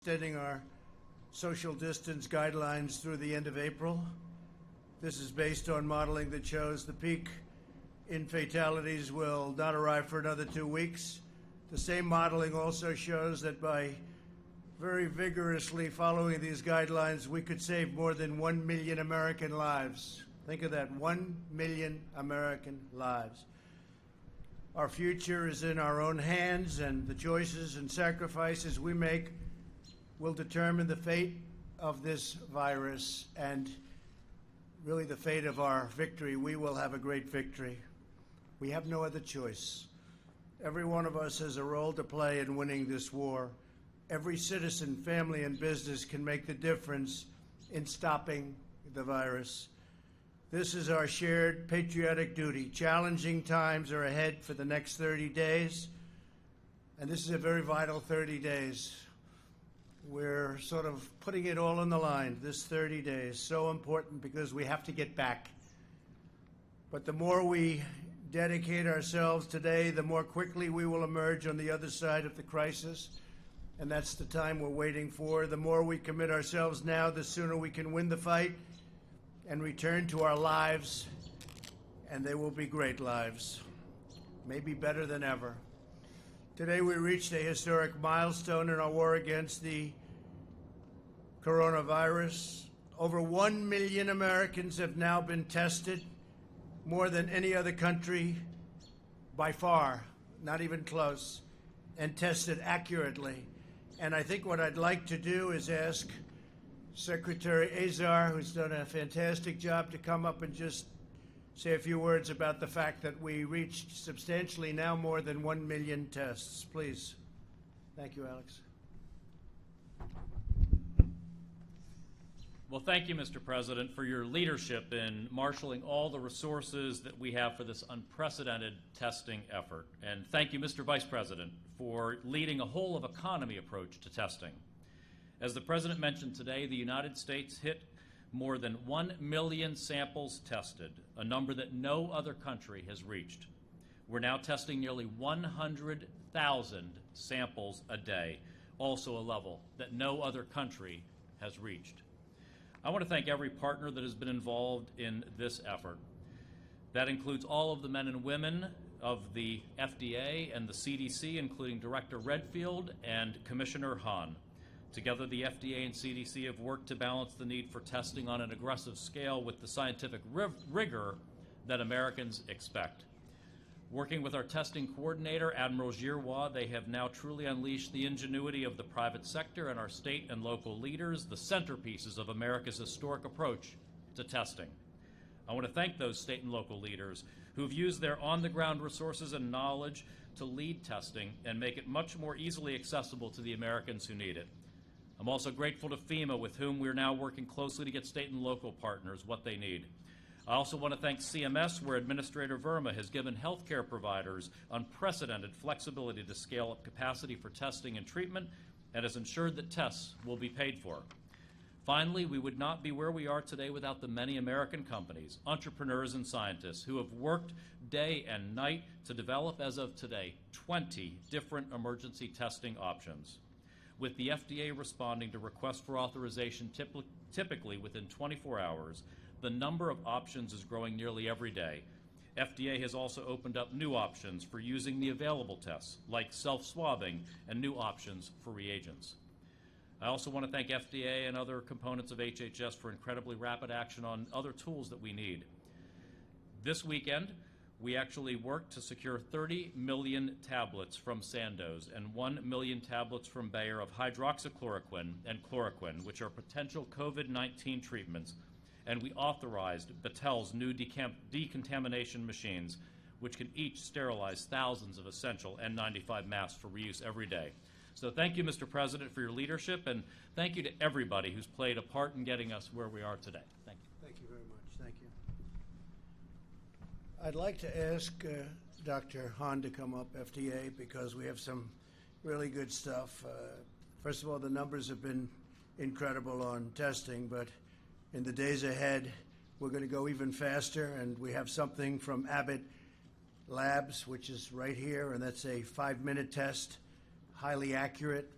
extending our social distance guidelines through the end of April. This is based on modeling that shows the peak in fatalities will not arrive for another 2 weeks. The same modeling also shows that by very vigorously following these guidelines, we could save more than 1 million American lives. Think of that, 1 million American lives. Our future is in our own hands, and the choices and sacrifices we make will determine the fate of this virus and really the fate of our victory. We will have a great victory. We have no other choice. Every one of us has a role to play in winning this war. Every citizen, family, and business can make the difference in stopping the virus. This is our shared patriotic duty. Challenging times are ahead for the next 30 days, and this is a very vital 30 days. We're sort of putting it all on the line, this 30 days. So important because we have to get back. But the more we dedicate ourselves today, the more quickly we will emerge on the other side of the crisis. And that's the time we're waiting for. The more we commit ourselves now, the sooner we can win the fight and return to our lives. And they will be great lives, maybe better than ever. Today we reached a historic milestone in our war against the coronavirus. Over 1 million Americans have now been tested, more than any other country by far, not even close, and tested accurately. And I think what I'd like to do is ask Secretary Azar, who's done a fantastic job, to come up and just say a few words about the fact that we reached substantially now more than 1 million tests. Please. Thank you, Alex. Well, thank you, Mr. President, for your leadership in marshaling all the resources that we have for this unprecedented testing effort. And thank you, Mr. Vice President, for leading a whole-of-economy approach to testing. As the President mentioned today, the United States hit more than 1 million samples tested, a number that no other country has reached. We're now testing nearly 100,000 samples a day, also a level that no other country has reached. I want to thank every partner that has been involved in this effort. That includes all of the men and women of the FDA and the CDC, including Director Redfield and Commissioner Hahn. Together, the FDA and CDC have worked to balance the need for testing on an aggressive scale with the scientific rigor that Americans expect. Working with our testing coordinator, Admiral Giroir, they have now truly unleashed the ingenuity of the private sector and our state and local leaders, the centerpieces of America's historic approach to testing. I want to thank those state and local leaders who've used their on-the-ground resources and knowledge to lead testing and make it much more easily accessible to the Americans who need it. I'm also grateful to FEMA, with whom we're now working closely to get state and local partners what they need. I also want to thank CMS, where Administrator Verma has given healthcare providers unprecedented flexibility to scale up capacity for testing and treatment and has ensured that tests will be paid for. Finally, we would not be where we are today without the many American companies, entrepreneurs, and scientists who have worked day and night to develop, as of today, 20 different emergency testing options. With the FDA responding to requests for authorization typically within 24 hours, the number of options is growing nearly every day. FDA has also opened up new options for using the available tests, like self-swabbing, and new options for reagents. I also want to thank FDA and other components of HHS for incredibly rapid action on other tools that we need. This weekend, we actually worked to secure 30 million tablets from Sandoz and 1 million tablets from Bayer of hydroxychloroquine and chloroquine, which are potential COVID-19 treatments, and we authorized Battelle's new decontamination machines, which can each sterilize thousands of essential N95 masks for reuse every day. So thank you, Mr. President, for your leadership, and thank you to everybody who's played a part in getting us where we are today. Thank you. Thank you very much. Thank you. I'd like to ask Dr. Hahn to come up, FDA, because we have some really good stuff. First of all, the numbers have been incredible on testing, but in the days ahead, we're going to go even faster, and we have something from Abbott Labs, which is right here, and that's a 5-minute test, highly accurate,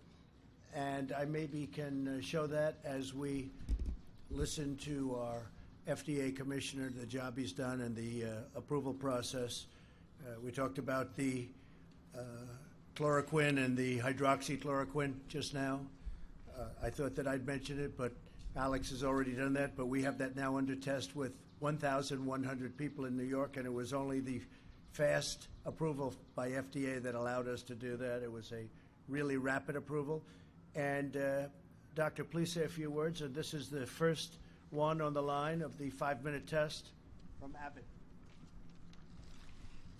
and I maybe can show that as we listen to our FDA commissioner, the job he's done, and the approval process. We talked about the chloroquine and the hydroxychloroquine just now. I thought that I'd mention it, but Alex has already done that. But we have that now under test with 1,100 people in New York, and it was only the fast approval by FDA that allowed us to do that. It was a really rapid approval. And Doctor, please say a few words. And this is the first one on the line of the 5-minute test from Abbott.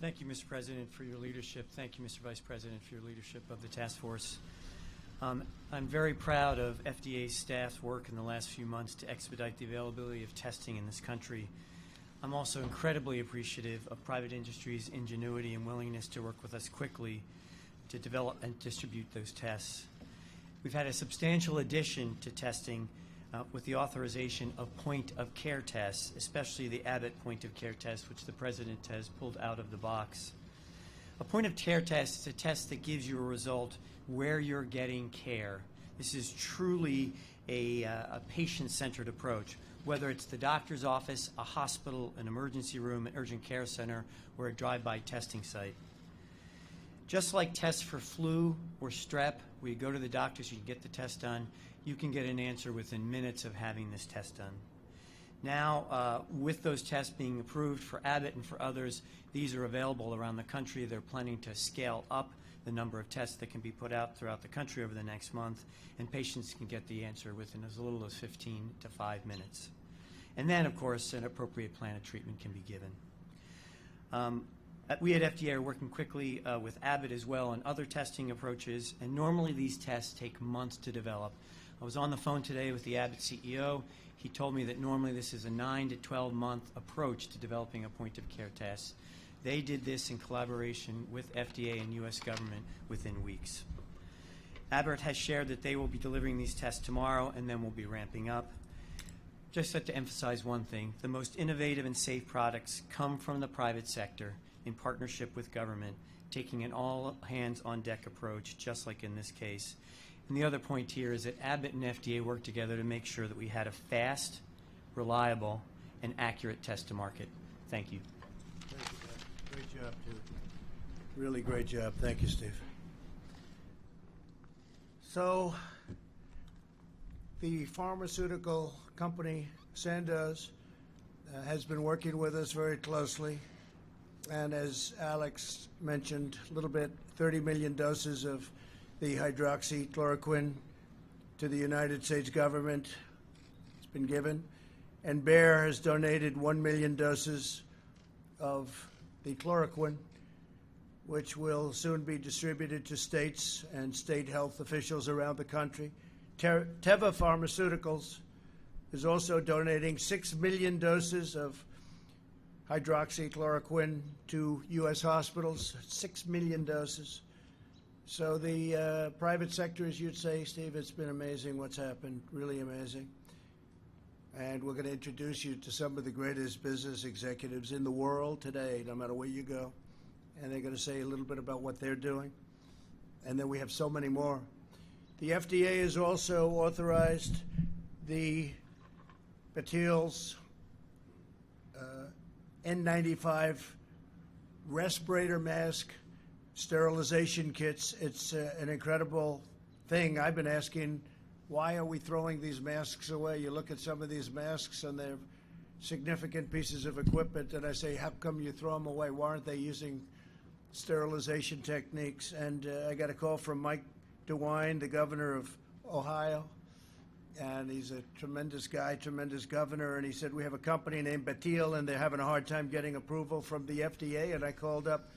Thank you, Mr. President, for your leadership. Thank you, Mr. Vice President, for your leadership of the task force. I'm very proud of FDA's staff's work in the last few months to expedite the availability of testing in this country. I'm also incredibly appreciative of private industry's ingenuity and willingness to work with us quickly to develop and distribute those tests. We've had a substantial addition to testing with the authorization of point-of-care tests, especially the Abbott point-of-care test, which the President has pulled out of the box. A point-of-care test is a test that gives you a result where you're getting care. This is truly a patient-centered approach, whether it's the doctor's office, a hospital, an emergency room, an urgent care center, or a drive-by testing site. Just like tests for flu or strep, where you go to the doctors, you can get the test done, you can get an answer within minutes of having this test done. Now, with those tests being approved for Abbott and for others, these are available around the country. They're planning to scale up the number of tests that can be put out throughout the country over the next month, and patients can get the answer within as little as 15 to 5 minutes. And then, of course, an appropriate plan of treatment can be given. We at FDA are working quickly with Abbott as well on other testing approaches, and normally these tests take months to develop. I was on the phone today with the Abbott CEO. He told me that normally this is a 9 to 12-month approach to developing a point-of-care test. They did this in collaboration with FDA and U.S. government within weeks. Abbott has shared that they will be delivering these tests tomorrow, and then we'll be ramping up. Just like to emphasize one thing, the most innovative and safe products come from the private sector in partnership with government, taking an all-hands-on-deck approach, just like in this case. And the other point here is that Abbott and FDA worked together to make sure that we had a fast, reliable, and accurate test to market. Thank you. Thank you, Doc. Great job, too. Really great job. Thank you, Steve. So, the pharmaceutical company, Sandoz, has been working with us very closely. And as Alex mentioned a little bit, 30 million doses of the hydroxychloroquine to the United States government has been given. And Bayer has donated 1 million doses of the chloroquine, which will soon be distributed to states and state health officials around the country. Teva Pharmaceuticals is also donating 6 million doses of hydroxychloroquine to U.S. hospitals, 6 million doses. So the private sector, as you'd say, Steve, it's been amazing what's happened, really amazing. And we're going to introduce you to some of the greatest business executives in the world today, no matter where you go. And they're going to say a little bit about what they're doing. And then we have so many more. The FDA has also authorized the Batil's N95 respirator mask sterilization kits. It's an incredible thing. I've been asking, why are we throwing these masks away? You look at some of these masks and they're significant pieces of equipment, and I say, how come you throw them away? Why aren't they using sterilization techniques? And I got a call from Mike DeWine, the governor of Ohio, and he's a tremendous guy, tremendous governor, and he said, we have a company named Batil, and they're having a hard time getting approval from the FDA, and I called up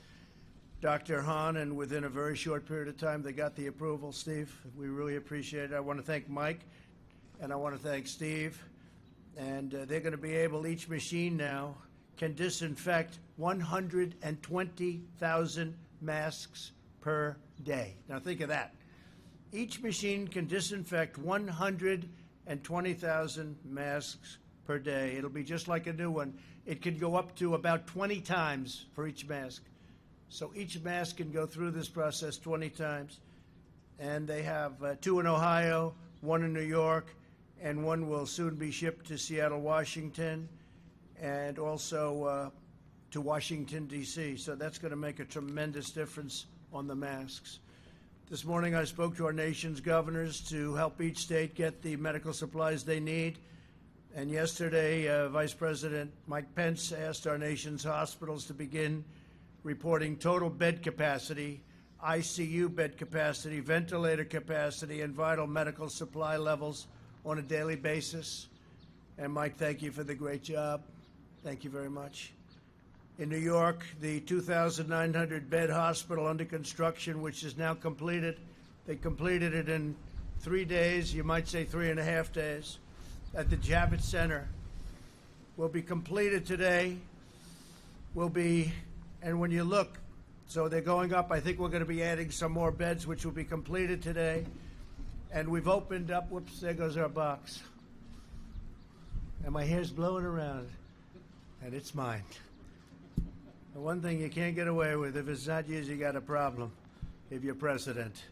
Dr. Hahn, and within a very short period of time, they got the approval. Steve, we really appreciate it. I want to thank Mike, and I want to thank Steve, and they're going to be able, each machine now can disinfect 120,000 masks per day. Now think of that. Each machine can disinfect 120,000 masks per day. It'll be just like a new one. It can go up to about 20 times for each mask. So each mask can go through this process 20 times. and they have 2 in Ohio, 1 in New York, and 1 will soon be shipped to Seattle, Washington, and also to Washington, D.C. So that's going to make a tremendous difference on the masks. This morning I spoke to our nation's governors to help each state get the medical supplies they need. And yesterday, Vice President Mike Pence asked our nation's hospitals to begin reporting total bed capacity, ICU bed capacity, ventilator capacity, and vital medical supply levels on a daily basis. And Mike, thank you for the great job. Thank you very much. In New York, the 2,900-bed hospital under construction, which is now completed, they completed it in 3 days, you might say 3.5 days, at the Javits Center, will be completed today, and when you look, so they're going up, I think we're going to be adding some more beds, which will be completed today, and we've opened up, whoops, there goes our box, and my hair's blowing around, and it's mine. The one thing you can't get away with, if it's not yours, you got a problem if you're president.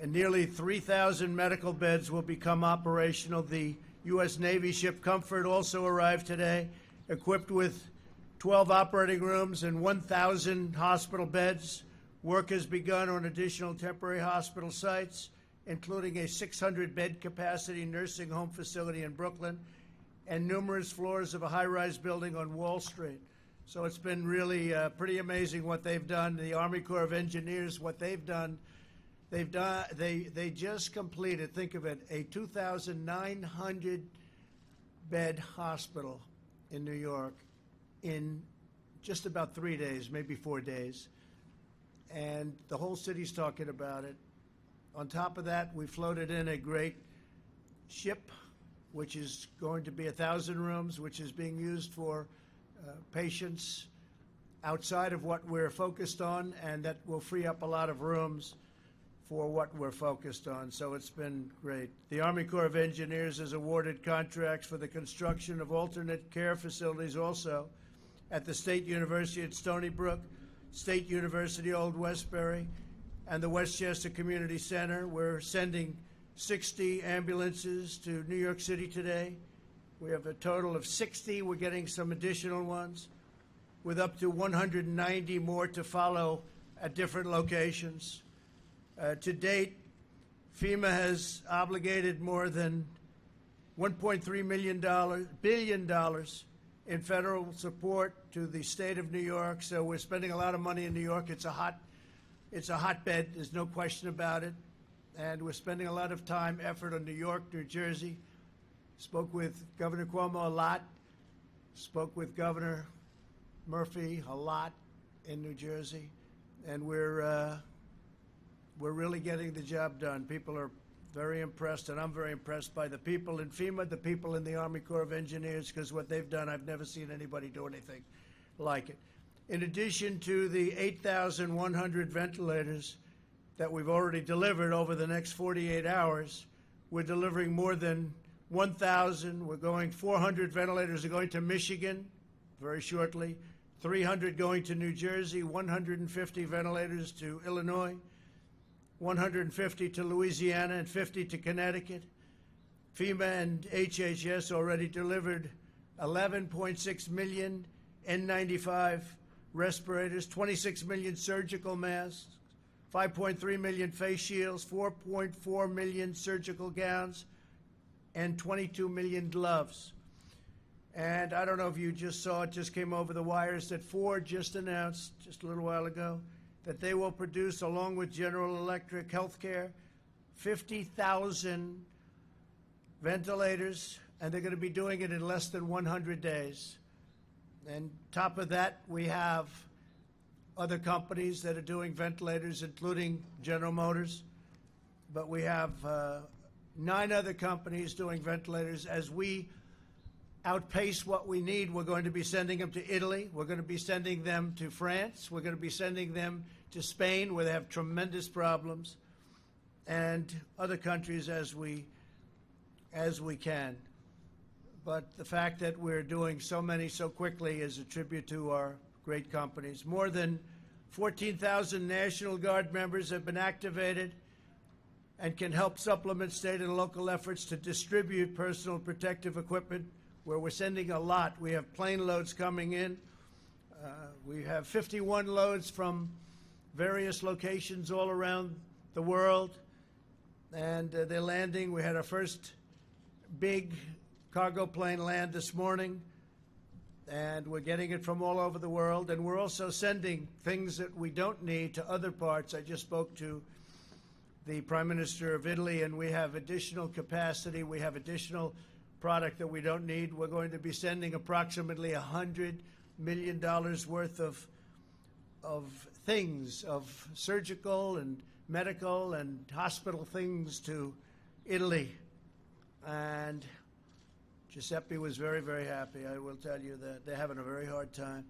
And nearly 3,000 medical beds will become operational. The U.S. Navy ship Comfort also arrived today, equipped with 12 operating rooms and 1,000 hospital beds. Work has begun on additional temporary hospital sites, including a 600-bed capacity nursing home facility in Brooklyn and numerous floors of a high-rise building on Wall Street. So it's been really pretty amazing what they've done. The Army Corps of Engineers, what they've done, they just completed, think of it, a 2,900-bed hospital in New York in just about 3 days, maybe 4 days. And the whole city's talking about it. On top of that, we floated in a great ship, which is going to be 1,000 rooms, which is being used for patients outside of what we're focused on, and that will free up a lot of rooms for what we're focused on. So it's been great. The Army Corps of Engineers has awarded contracts for the construction of alternate care facilities also at the State University at Stony Brook, State University Old Westbury, and the Westchester Community Center. We're sending 60 ambulances to New York City today. We have a total of 60. We're getting some additional ones, with up to 190 more to follow at different locations. To date, FEMA has obligated more than $1.3 billion in federal support to the state of New York. So we're spending a lot of money in New York. It's a hotbed. There's no question about it. And we're spending a lot of time, effort on New York, New Jersey. Spoke with Governor Cuomo a lot. Spoke with Governor Murphy a lot in New Jersey. And we're really getting the job done. People are very impressed, and I'm very impressed by the people in FEMA, the people in the Army Corps of Engineers, because what they've done, I've never seen anybody do anything like it. In addition to the 8,100 ventilators that we've already delivered over the next 48 hours, we're delivering more than 1,000. We're going 400 ventilators are going to Michigan very shortly, 300 going to New Jersey, 150 ventilators to Illinois, 150 to Louisiana, and 50 to Connecticut. FEMA and HHS already delivered 11.6 million N95 respirators, 26 million surgical masks, 5.3 million face shields, 4.4 million surgical gowns, and 22 million gloves. And I don't know if you just saw, it just came over the wires that Ford just announced just a little while ago that they will produce, along with General Electric Healthcare, 50,000 ventilators, and they're going to be doing it in less than 100 days. And top of that, we have other companies that are doing ventilators, including General Motors. But we have 9 other companies doing ventilators. As we outpace what we need, we're going to be sending them to Italy. We're going to be sending them to France. We're going to be sending them to Spain, where they have tremendous problems, and other countries as we can. But the fact that we're doing so many so quickly is a tribute to our great companies. More than 14,000 National Guard members have been activated. and can help supplement state and local efforts to distribute personal protective equipment, where we're sending a lot. We have plane loads coming in. We have 51 loads from various locations all around the world, and they're landing. We had our first big cargo plane land this morning, and we're getting it from all over the world. And we're also sending things that we don't need to other parts. I just spoke to the Prime Minister of Italy, and we have additional capacity. We have additional product that we don't need. We're going to be sending approximately $100 million worth of things, of surgical and medical and hospital things to Italy. And Giuseppe was very, very happy. I will tell you that they're having a very hard time.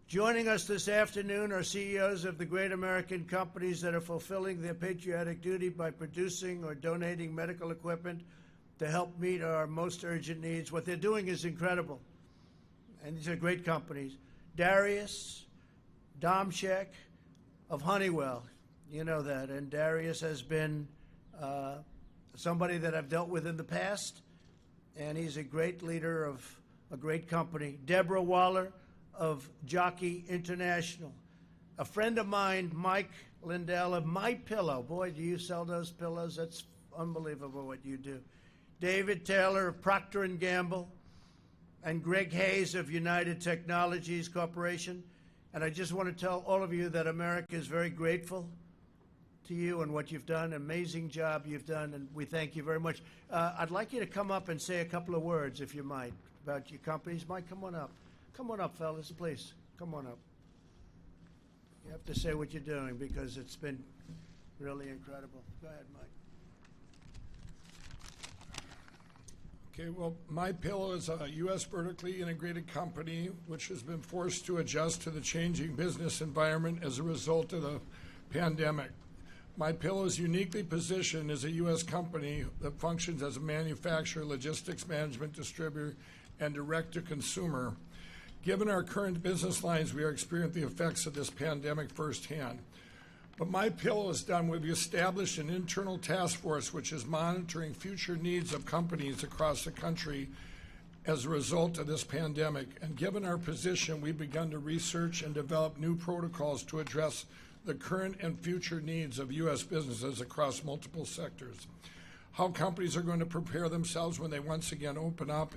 Joining us this afternoon are CEOs of the great American companies that are fulfilling their patriotic duty by producing or donating medical equipment to help meet our most urgent needs. What they're doing is incredible, and these are great companies. Darius Domchek of Honeywell, you know that, and Darius has been somebody that I've dealt with in the past, and he's a great leader of a great company. Deborah Waller of Jockey International. A friend of mine, Mike Lindell of My Pillow. Boy, do you sell those pillows? That's unbelievable what you do. David Taylor of Procter & Gamble, and Greg Hayes of United Technologies Corporation. And I just want to tell all of you that America is very grateful to you and what you've done. Amazing job you've done, and we thank you very much. I'd like you to come up and say a couple of words, if you might, about your companies. Mike, come on up. Come on up, fellas, please. Come on up. You have to say what you're doing, because it's been really incredible. Go ahead, Mike. Okay, well, My Pillow is a U.S. vertically integrated company which has been forced to adjust to the changing business environment as a result of the pandemic. My Pillow is uniquely positioned as a U.S. company that functions as a manufacturer, logistics management distributor, and direct-to-consumer. Given our current business lines, we are experiencing the effects of this pandemic firsthand. But My Pillow is done. We've established an internal task force which is monitoring future needs of companies across the country as a result of this pandemic. And given our position, we've begun to research and develop new protocols to address the current and future needs of U.S. businesses across multiple sectors. How companies are going to prepare themselves when they once again open up,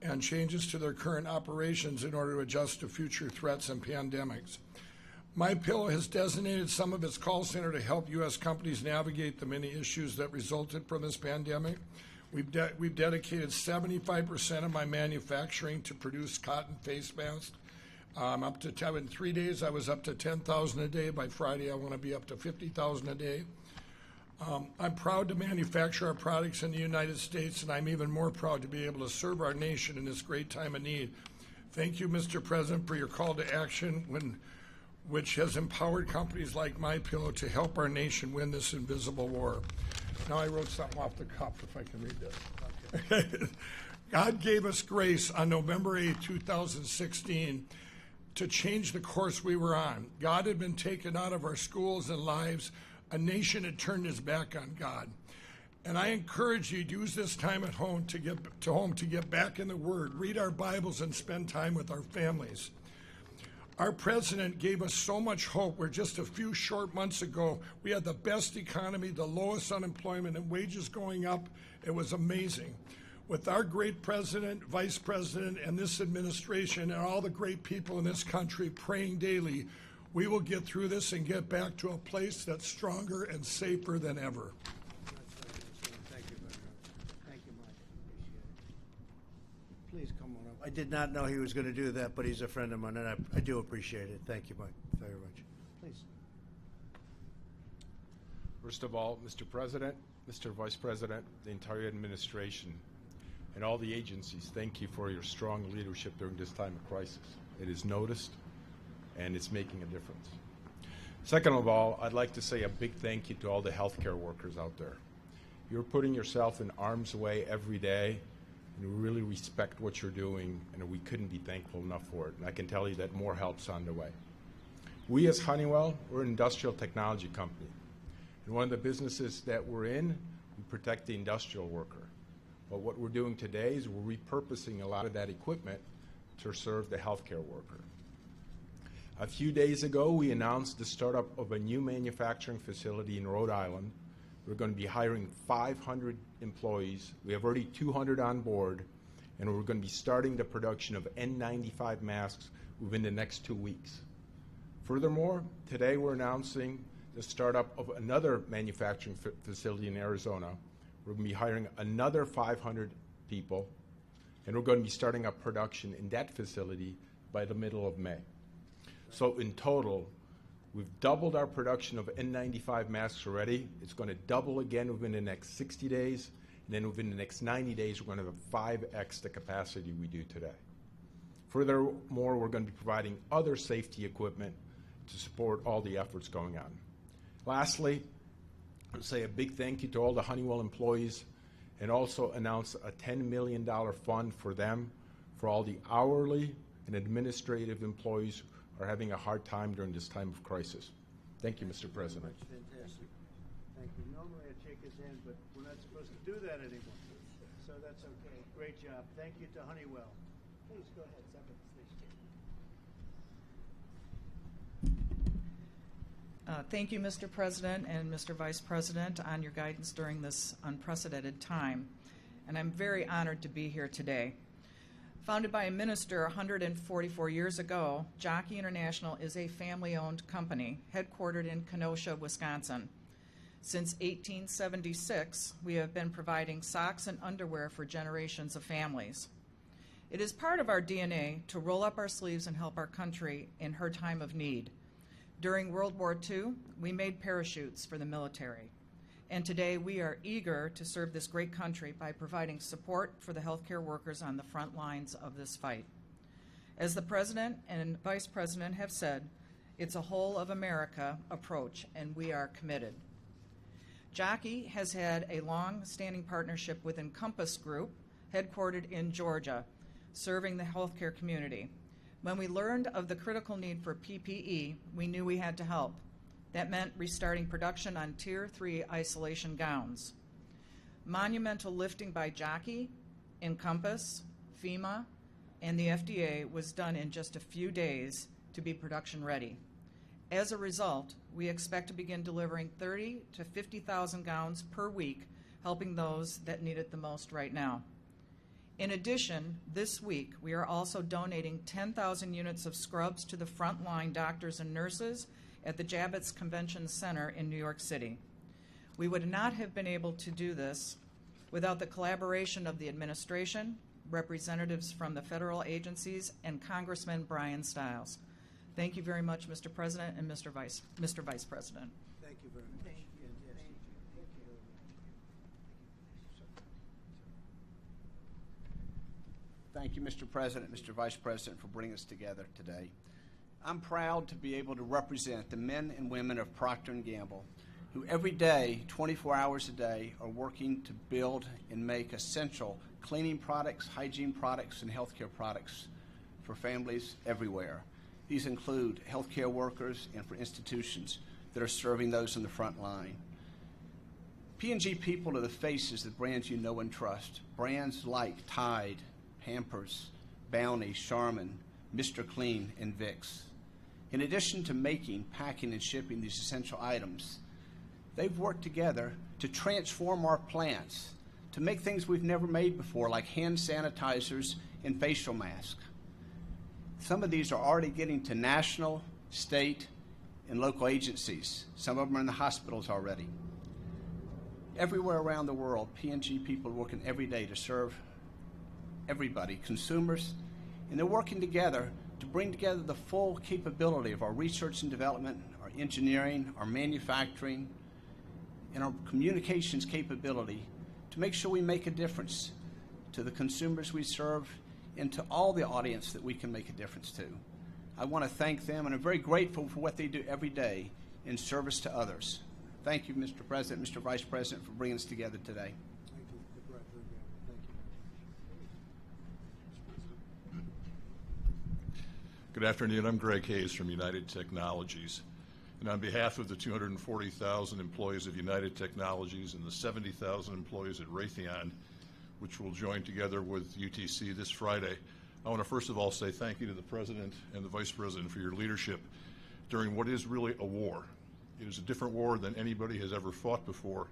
and changes to their current operations in order to adjust to future threats and pandemics. My Pillow has designated some of its call center to help U.S. companies navigate the many issues that resulted from this pandemic. We've dedicated 75% of my manufacturing to produce cotton face masks. In 3 days, I was up to 10,000 a day. By Friday, I want to be up to 50,000 a day. I'm proud to manufacture our products in the United States, and I'm even more proud to be able to serve our nation in this great time of need. Thank you, Mr. President, for your call to action, which has empowered companies like My Pillow to help our nation win this invisible war. Now I wrote something off the cuff, if I can read this. Okay. God gave us grace on November 8, 2016, to change the course we were on. God had been taken out of our schools and lives. A nation had turned its back on God. And I encourage you to use this time at home to get back in the Word, read our Bibles, and spend time with our families. Our president gave us so much hope where just a few short months ago, we had the best economy, the lowest unemployment, and wages going up. It was amazing. With our great president, vice president, and this administration, and all the great people in this country praying daily, we will get through this and get back to a place that's stronger and safer than ever. Thank you very much. Thank you, Mike. Appreciate it. Please come on up. I did not know he was going to do that, but he's a friend of mine, and I do appreciate it. Thank you, Mike, very much. Please. First of all, Mr. President, Mr. Vice President, the entire administration, and all the agencies, thank you for your strong leadership during this time of crisis. It is noticed, and it's making a difference. Second of all, I'd like to say a big thank you to all the healthcare workers out there. You're putting yourself in harm's way every day, and we really respect what you're doing, and we couldn't be thankful enough for it. And I can tell you that more help's on the way. We as Honeywell, we're an industrial technology company. And one of the businesses that we're in, we protect the industrial worker. But what we're doing today is we're repurposing a lot of that equipment to serve the healthcare worker. A few days ago, we announced the startup of a new manufacturing facility in Rhode Island. We're going to be hiring 500 employees. We have already 200 on board, and we're going to be starting the production of N95 masks within the next 2 weeks. Furthermore, today we're announcing the startup of another manufacturing facility in Arizona. We're going to be hiring another 500 people, and we're going to be starting up production in that facility by the middle of May. So in total, we've doubled our production of N95 masks already. It's going to double again within the next 60 days, and then within the next 90 days, we're going to have 5x the capacity we do today. Furthermore, we're going to be providing other safety equipment to support all the efforts going on. Lastly, I'll say a big thank you to all the Honeywell employees, and also announce a $10 million fund for them, for all the hourly and administrative employees who are having a hard time during this time of crisis. Thank you, Mr. President. Fantastic. Thank you. Normally I'd shake his hand, but we're not supposed to do that anymore. So that's okay. Great job. Thank you to Honeywell. Please go ahead. Step up to the stage. Thank you, Mr. President and Mr. Vice President, on your guidance during this unprecedented time. And I'm very honored to be here today. Founded by a minister 144 years ago, Jockey International is a family-owned company headquartered in Kenosha, Wisconsin. Since 1876, we have been providing socks and underwear for generations of families. It is part of our DNA to roll up our sleeves and help our country in her time of need. During World War II, we made parachutes for the military. And today we are eager to serve this great country by providing support for the healthcare workers on the front lines of this fight. As the President and Vice President have said, it's a whole of America approach, and we are committed. Jockey has had a long-standing partnership with Encompass Group, headquartered in Georgia, serving the healthcare community. When we learned of the critical need for PPE, we knew we had to help. That meant restarting production on Tier 3 isolation gowns. Monumental lifting by Jockey, Encompass, FEMA, and the FDA was done in just a few days to be production ready. As a result, we expect to begin delivering 30,000 to 50,000 gowns per week, helping those that need it the most right now. In addition, this week, we are also donating 10,000 units of scrubs to the frontline doctors and nurses at the Javits Convention Center in New York City. We would not have been able to do this without the collaboration of the administration, representatives from the federal agencies, and Congressman Brian Stiles. Thank you very much, Mr. President and Mr. Vice President. Thank you very much. Thank you. Thank you, Mr. President, Mr. Vice President, for bringing us together today. I'm proud to be able to represent the men and women of Procter & Gamble, who every day, 24 hours a day, are working to build and make essential cleaning products, hygiene products, and healthcare products for families everywhere. These include healthcare workers and for institutions that are serving those in the front line. P&G people are the faces of brands you know and trust. Brands like Tide, Pampers, Bounty, Charmin, Mr. Clean, and Vicks. In addition to making, packing, and shipping these essential items, they've worked together to transform our plants, to make things we've never made before, like hand sanitizers and facial masks. Some of these are already getting to national, state, and local agencies. Some of them are in the hospitals already. Everywhere around the world, P&G people are working every day to serve everybody, consumers, and they're working together to bring together the full capability of our research and development, our engineering, our manufacturing, and our communications capability to make sure we make a difference to the consumers we serve and to all the audience that we can make a difference to. I want to thank them, and I'm very grateful for what they do every day in service to others. Thank you, Mr. President, Mr. Vice President, for bringing us together today. Thank you, Mr. President. Thank you. Good afternoon. I'm Greg Hayes from United Technologies. And on behalf of the 240,000 employees of United Technologies and the 70,000 employees at Raytheon, which will join together with UTC this Friday, I want to first of all say thank you to the President and the Vice President for your leadership during what is really a war. It is a different war than anybody has ever fought before,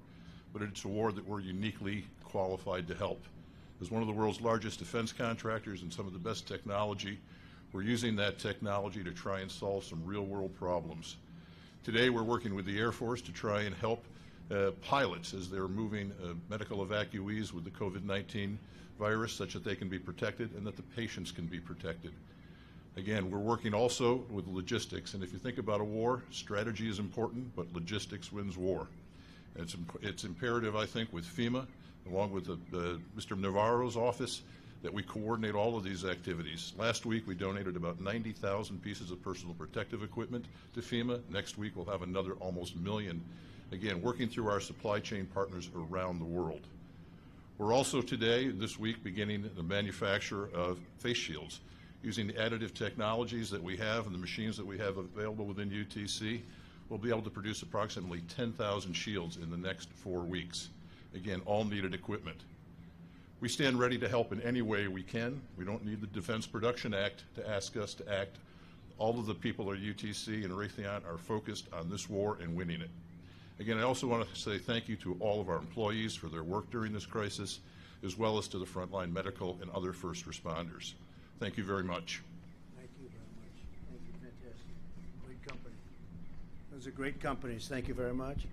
but it's a war that we're uniquely qualified to help. As one of the world's largest defense contractors and some of the best technology, we're using that technology to try and solve some real-world problems. Today, we're working with the Air Force to try and help pilots as they're moving medical evacuees with the COVID-19 virus such that they can be protected and that the patients can be protected. Again, we're working also with logistics, and if you think about a war, strategy is important, but logistics wins war. And it's imperative, I think, with FEMA, along with Mr. Navarro's office, that we coordinate all of these activities. Last week, we donated about 90,000 pieces of personal protective equipment to FEMA. Next week, we'll have another almost 1 million, again, working through our supply chain partners around the world. We're also today, this week, beginning the manufacture of face shields. Using the additive technologies that we have and the machines that we have available within UTC, we'll be able to produce approximately 10,000 shields in the next 4 weeks. Again, all needed equipment. We stand ready to help in any way we can. We don't need the Defense Production Act to ask us to act. All of the people at UTC and Raytheon are focused on this war and winning it. Again, I also want to say thank you to all of our employees for their work during this crisis, as well as to the frontline medical and other first responders. Thank you very much. Thank you very much. Thank you. Fantastic. Great company. Those are great companies. Thank you very much.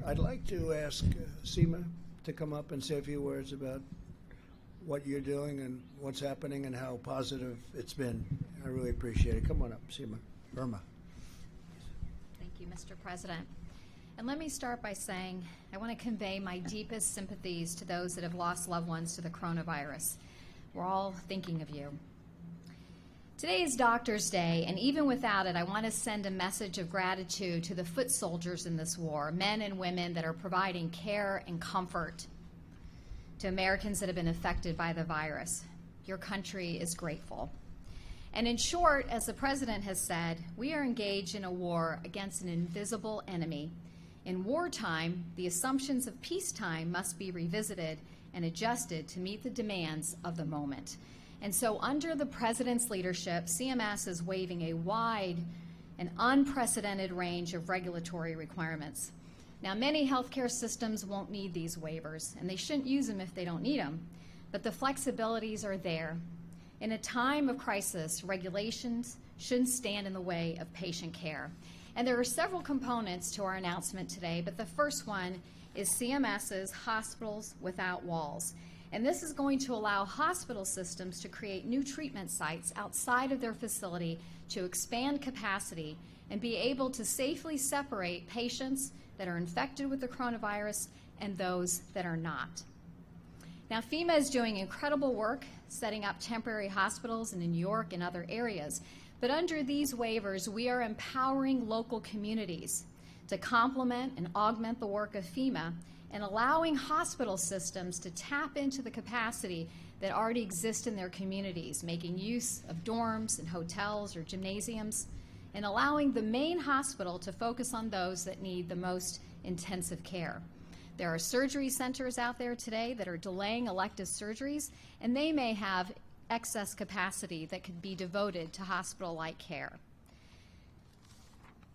I'd like to ask Seema to come up and say a few words about what you're doing and what's happening and how positive it's been. I really appreciate it. Come on up, Seema. Burma. Thank you, Mr. President. And let me start by saying I want to convey my deepest sympathies to those that have lost loved ones to the coronavirus. We're all thinking of you. Today is Doctors' Day, and even without it, I want to send a message of gratitude to the foot soldiers in this war, men and women that are providing care and comfort to Americans that have been affected by the virus. Your country is grateful. And in short, as the President has said, we are engaged in a war against an invisible enemy. In wartime, the assumptions of peacetime must be revisited and adjusted to meet the demands of the moment. And so under the President's leadership, CMS is waiving a wide and unprecedented range of regulatory requirements. Now, many healthcare systems won't need these waivers, and they shouldn't use them if they don't need them, but the flexibilities are there. In a time of crisis, regulations shouldn't stand in the way of patient care. And there are several components to our announcement today, but the first one is CMS's Hospitals Without Walls. And this is going to allow hospital systems to create new treatment sites outside of their facility to expand capacity and be able to safely separate patients that are infected with the coronavirus and those that are not. Now, FEMA is doing incredible work setting up temporary hospitals in New York and other areas. But under these waivers, we are empowering local communities to complement and augment the work of FEMA and allowing hospital systems to tap into the capacity that already exists in their communities, making use of dorms and hotels or gymnasiums, and allowing the main hospital to focus on those that need the most intensive care. There are surgery centers out there today that are delaying elective surgeries, and they may have excess capacity that could be devoted to hospital-like care.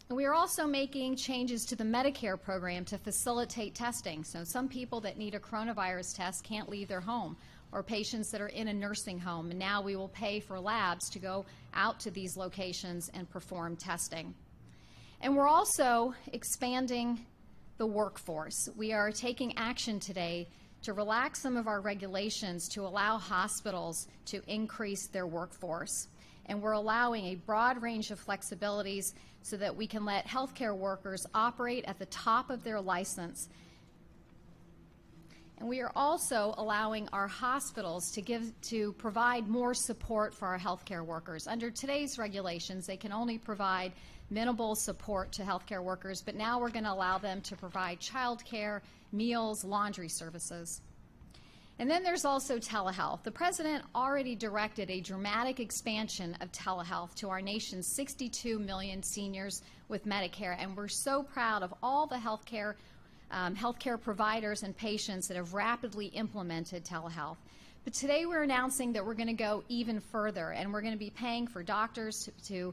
And we are also making changes to the Medicare program to facilitate testing. So some people that need a coronavirus test can't leave their home, or patients that are in a nursing home, and now we will pay for labs to go out to these locations and perform testing. And we're also expanding the workforce. We are taking action today to relax some of our regulations to allow hospitals to increase their workforce. And we're allowing a broad range of flexibilities so that we can let healthcare workers operate at the top of their license. And we are also allowing our hospitals to provide more support for our healthcare workers. Under today's regulations, they can only provide minimal support to healthcare workers, but now we're going to allow them to provide child care, meals, laundry services. And then there's also telehealth. The President already directed a dramatic expansion of telehealth to our nation's 62 million seniors with Medicare, and we're so proud of all the healthcare providers and patients that have rapidly implemented telehealth. But today we're announcing that we're going to go even further, and we're going to be paying for doctors to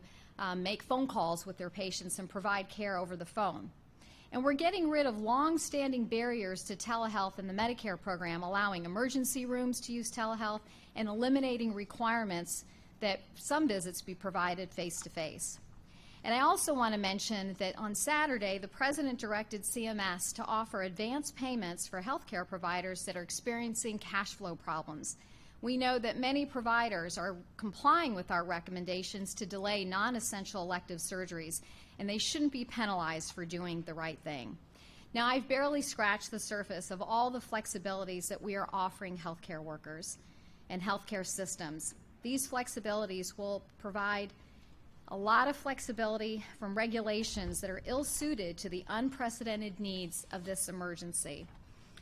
make phone calls with their patients and provide care over the phone. And we're getting rid of long-standing barriers to telehealth in the Medicare program, allowing emergency rooms to use telehealth and eliminating requirements that some visits be provided face-to-face. And I also want to mention that on Saturday, the President directed CMS to offer advance payments for healthcare providers that are experiencing cash flow problems. We know that many providers are complying with our recommendations to delay non-essential elective surgeries, and they shouldn't be penalized for doing the right thing. Now, I've barely scratched the surface of all the flexibilities that we are offering healthcare workers and healthcare systems. These flexibilities will provide a lot of flexibility from regulations that are ill-suited to the unprecedented needs of this emergency.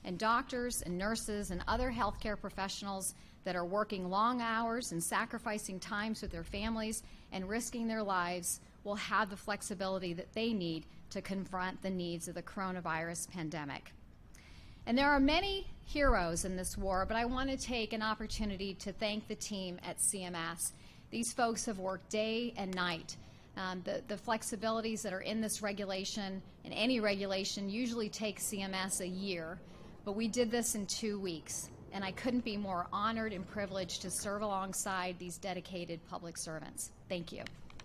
And doctors and nurses and other healthcare professionals that are working long hours and sacrificing times with their families and risking their lives will have the flexibility that they need to confront the needs of the coronavirus pandemic. And there are many heroes in this war, but I want to take an opportunity to thank the team at CMS. These folks have worked day and night. The flexibilities that are in this regulation, and any regulation, usually take CMS a year, but we did this in 2 weeks, and I couldn't be more honored and privileged to serve alongside these dedicated public servants. Thank you.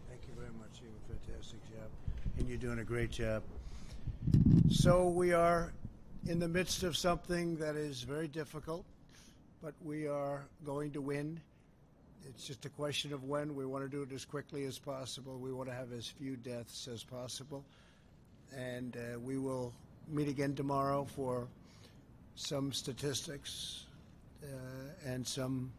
Thank you very much. You did a fantastic job, and you're doing a great job. So we are in the midst of something that is very difficult, but we are going to win. It's just a question of when. We want to do it as quickly as possible. We want to have as few deaths as possible. And we will meet again tomorrow for some statistics and some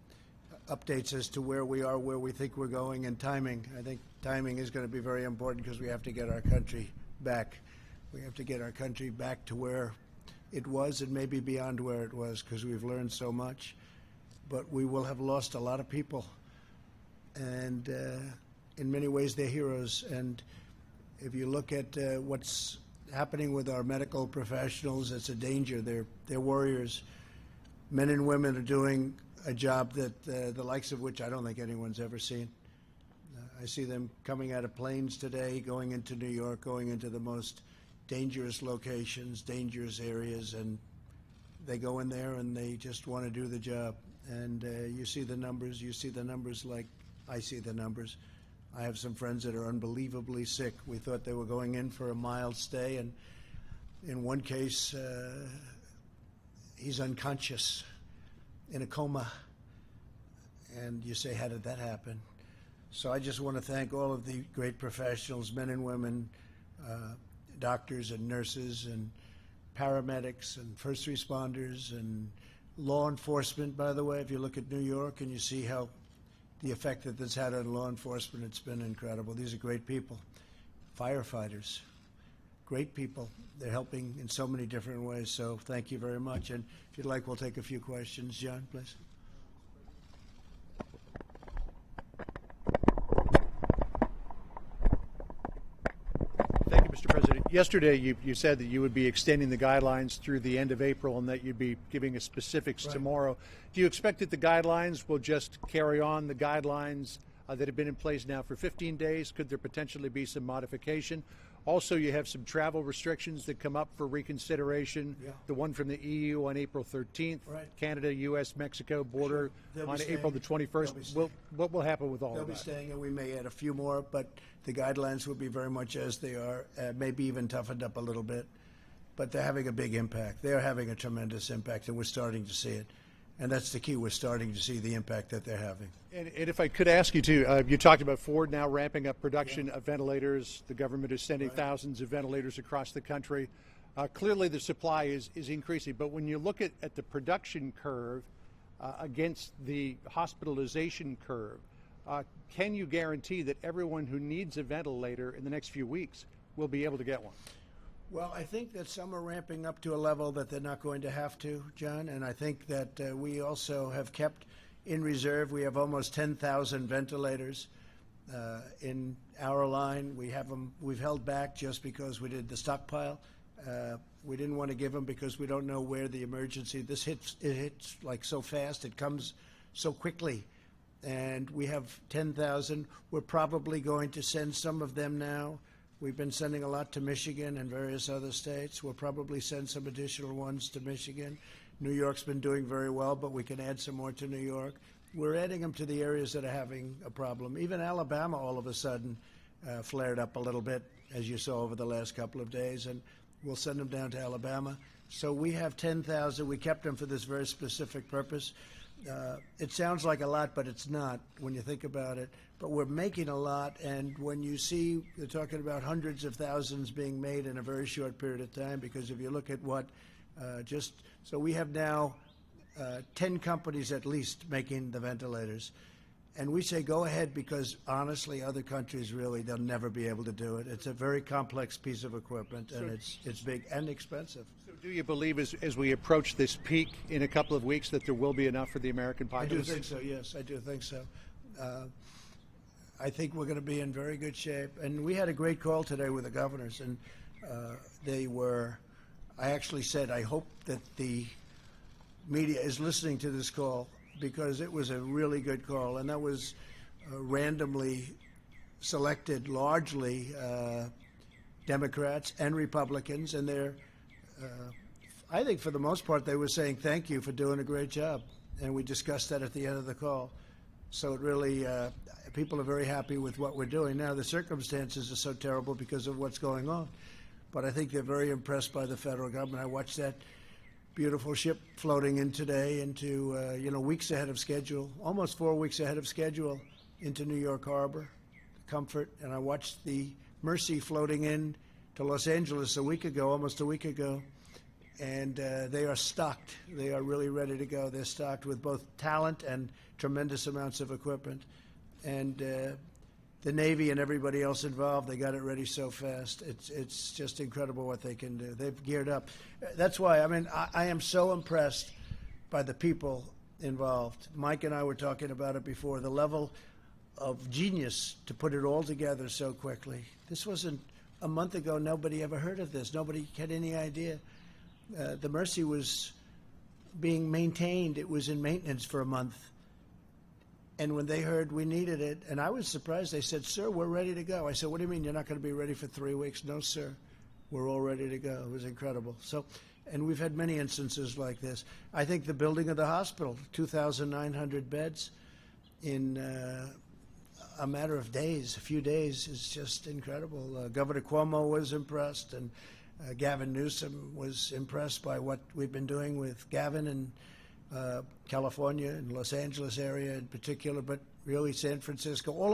updates as to where we are, where we think we're going, and timing. I think timing is going to be very important because we have to get our country back. We have to get our country back to where it was and maybe beyond where it was, because we've learned so much. But we will have lost a lot of people, and in many ways they're heroes. And if you look at what's happening with our medical professionals, it's a danger. They're warriors. Men and women are doing a job that the likes of which I don't think anyone's ever seen. I see them coming out of planes today, going into New York, going into the most dangerous locations, dangerous areas, and they go in there and they just want to do the job. And you see the numbers. You see the numbers like I see the numbers. I have some friends that are unbelievably sick. We thought they were going in for a mild stay, and in one case, he's unconscious in a coma. And you say, how did that happen? So I just want to thank all of the great professionals, men and women, doctors and nurses and paramedics and first responders and law enforcement. By the way, if you look at New York and you see how the effect that this had on law enforcement, it's been incredible. These are great people. Firefighters, great people. They're helping in so many different ways, so thank you very much. And if you'd like, we'll take a few questions. John, please. Thank you, Mr. President. Yesterday, you said that you would be extending the guidelines through the end of April and that you'd be giving us specifics tomorrow. Do you expect that the guidelines will just carry on the guidelines that have been in place now for 15 days? Could there potentially be some modification? Also, you have some travel restrictions that come up for reconsideration. Yeah. The one from the EU on April 13th, right. Canada, U.S., Mexico border on April the 21st. What will happen with all of that? They'll be staying, and we may add a few more, but the guidelines will be very much as they are, maybe even toughened up a little bit. But they're having a big impact. They're having a tremendous impact, and we're starting to see it. And that's the key. We're starting to see the impact that they're having. And if I could ask you to, you talked about Ford now ramping up production of ventilators. The government is sending thousands of ventilators across the country. Clearly the supply is increasing. But when you look at the production curve against the hospitalization curve, can you guarantee that everyone who needs a ventilator in the next few weeks will be able to get one? Well, I think that some are ramping up to a level that they're not going to have to, John, and I think that we also have kept in reserve. We have almost 10,000 ventilators in our line. We have them. We've held back just because we did the stockpile. We didn't want to give them because we don't know where the emergency. It hits like so fast. It comes so quickly, and we have 10,000. We're probably going to send some of them now. We've been sending a lot to Michigan and various other states. We'll probably send some additional ones to Michigan. New York's been doing very well, but we can add some more to New York. We're adding them to the areas that are having a problem. Even Alabama all of a sudden flared up a little bit, as you saw over the last couple of days, and we'll send them down to Alabama. So we have 10,000. We kept them for this very specific purpose. It sounds like a lot, but it's not when you think about it. But we're making a lot, and when you see, they're talking about hundreds of thousands being made in a very short period of time, because if you look at what so we have now 10 companies at least making the ventilators. And we say go ahead because, honestly, other countries really, they'll never be able to do it. It's a very complex piece of equipment, and it's big and expensive. So do you believe as we approach this peak in a couple of weeks that there will be enough for the American populace? I do think so, yes. I do think so. I think we're going to be in very good shape. And we had a great call today with the governors, and I actually said, I hope that the media is listening to this call, because it was a really good call, and that was randomly selected, largely Democrats and Republicans, and I think for the most part they were saying thank you for doing a great job, and we discussed that at the end of the call. So it really, people are very happy with what we're doing. Now the circumstances are so terrible because of what's going on, but I think they're very impressed by the federal government. I watched that beautiful ship floating in today into, weeks ahead of schedule, almost 4 weeks ahead of schedule into New York Harbor, Comfort. And I watched the Mercy floating in to Los Angeles almost a week ago. And they are stocked. They are really ready to go. They're stocked with both talent and tremendous amounts of equipment. And the Navy and everybody else involved, they got it ready so fast. It's just incredible what they can do. They've geared up. That's why, I am so impressed by the people involved. Mike and I were talking about it before, the level of genius to put it all together so quickly. This wasn't a month ago. Nobody ever heard of this. Nobody had any idea. The Mercy was being maintained. It was in maintenance for a month. And when they heard we needed it, and I was surprised, they said, "Sir, we're ready to go." I said, "What do you mean you're not going to be ready for 3 weeks?" "No, sir, we're all ready to go." It was incredible. So, and we've had many instances like this. I think the building of the hospital, 2,900 beds in a matter of days, a few days, is just incredible. Governor Cuomo was impressed, and Gavin Newsom was impressed by what we've been doing with Gavin and California and Los Angeles area in particular, but really San Francisco, all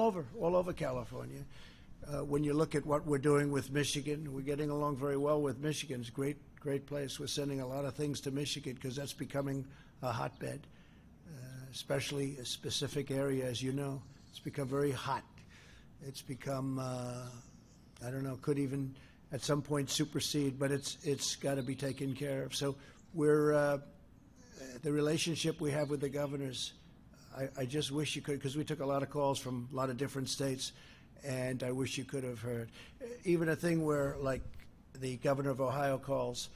over California. When you look at what we're doing with Michigan, we're getting along very well with Michigan. It's a great place. We're sending a lot of things to Michigan because that's becoming a hotbed, especially a specific area, as you know. It's become very hot. It's become, could even at some point supersede, but it's got to be taken care of. So we're the relationship we have with the governors, I just wish you could, because we took a lot of calls from a lot of different states, and I wish you could have heard. Even a thing where, like, the governor of Ohio calls,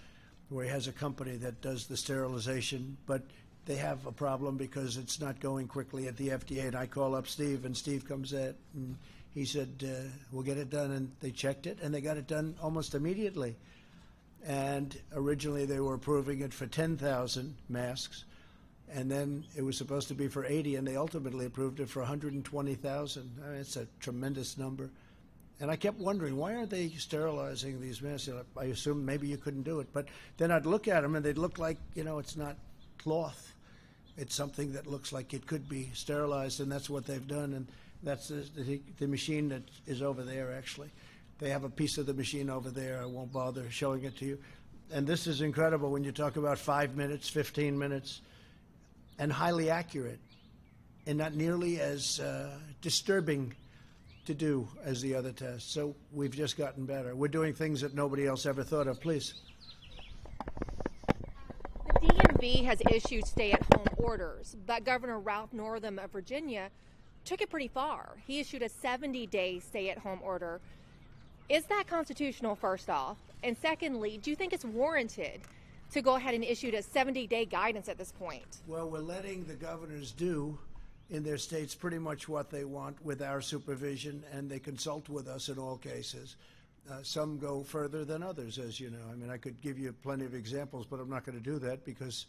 where he has a company that does the sterilization, but they have a problem because it's not going quickly at the FDA, and I call up Steve, and Steve comes in, and he said, we'll get it done, and they checked it, and they got it done almost immediately. And originally they were approving it for 10,000 masks, and then it was supposed to be for 80, and they ultimately approved it for 120,000. It's a tremendous number. And I kept wondering, why aren't they sterilizing these masks? I assumed maybe you couldn't do it. But then I'd look at them, and they'd look like, it's not cloth. It's something that looks like it could be sterilized, and that's what they've done. And that's the machine that is over there, actually. They have a piece of the machine over there. I won't bother showing it to you. And this is incredible when you talk about 5 minutes, 15 minutes, and highly accurate, and not nearly as disturbing to do as the other tests. So we've just gotten better. We're doing things that nobody else ever thought of. Please. The DMV has issued stay-at-home orders, but Governor Ralph Northam of Virginia took it pretty far. He issued a 70-day stay-at-home order. Is that constitutional, first off? And secondly, do you think it's warranted to go ahead and issue a 70-day guidance at this point? Well, we're letting the governors do in their states pretty much what they want with our supervision, and they consult with us in all cases. Some go further than others, as you know. I mean, I could give you plenty of examples, but I'm not going to do that because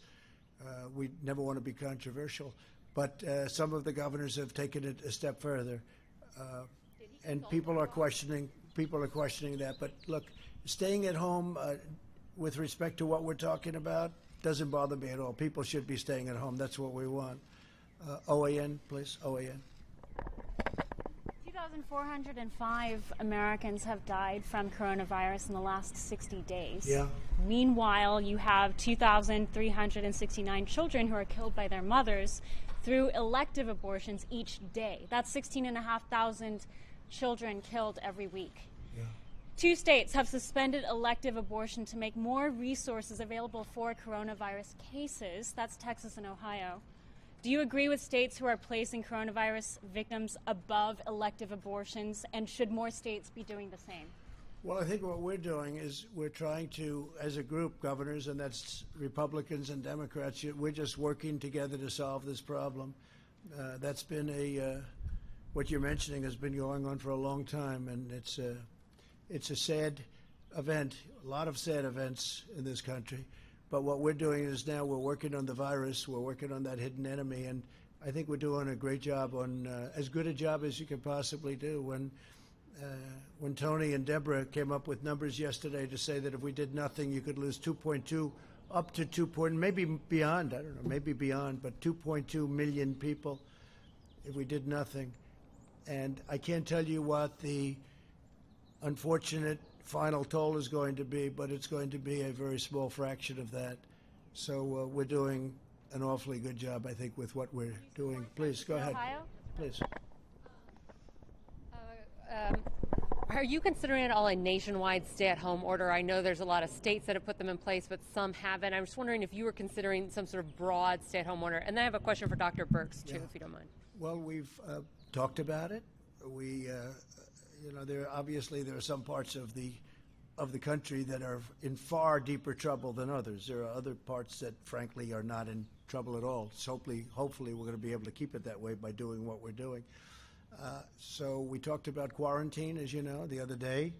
we never want to be controversial. But some of the governors have taken it a step further, and people are questioning that. But look, staying at home with respect to what we're talking about doesn't bother me at all. People should be staying at home. That's what we want. OAN, please. OAN. 2,405 Americans have died from coronavirus in the last 60 days. Yeah. Meanwhile, you have 2,369 children who are killed by their mothers through elective abortions each day. That's 16,500 children killed every week. Yeah. 2 states have suspended elective abortion to make more resources available for coronavirus cases. That's Texas and Ohio. Do you agree with states who are placing coronavirus victims above elective abortions, and should more states be doing the same? Well, I think what we're doing is we're trying to, as a group, governors, and that's Republicans and Democrats, we're just working together to solve this problem. That's been what you're mentioning has been going on for a long time, and it's a sad event, a lot of sad events in this country. But what we're doing is now we're working on the virus, we're working on that hidden enemy, and I think we're doing a great job on as good a job as you can possibly do. When Tony and Deborah came up with numbers yesterday to say that if we did nothing, you could lose 2.2 up to 2 point, maybe beyond, I don't know, maybe beyond, but 2.2 million people if we did nothing. And I can't tell you what the unfortunate final toll is going to be, but it's going to be a very small fraction of that. So we're doing an awfully good job, I think, with what we're doing. Please, go ahead. Ohio? Please. Are you considering at all a nationwide stay-at-home order? I know there's a lot of states that have put them in place, but some haven't. I'm just wondering if you were considering some sort of broad stay-at-home order. And then I have a question for Dr. Birx, too, if you don't mind. Well, we've talked about it. We, there are some parts of the country that are in far deeper trouble than others. There are other parts that, frankly, are not in trouble at all. So hopefully, we're going to be able to keep it that way by doing what we're doing. So we talked about quarantine, as you know, the other day.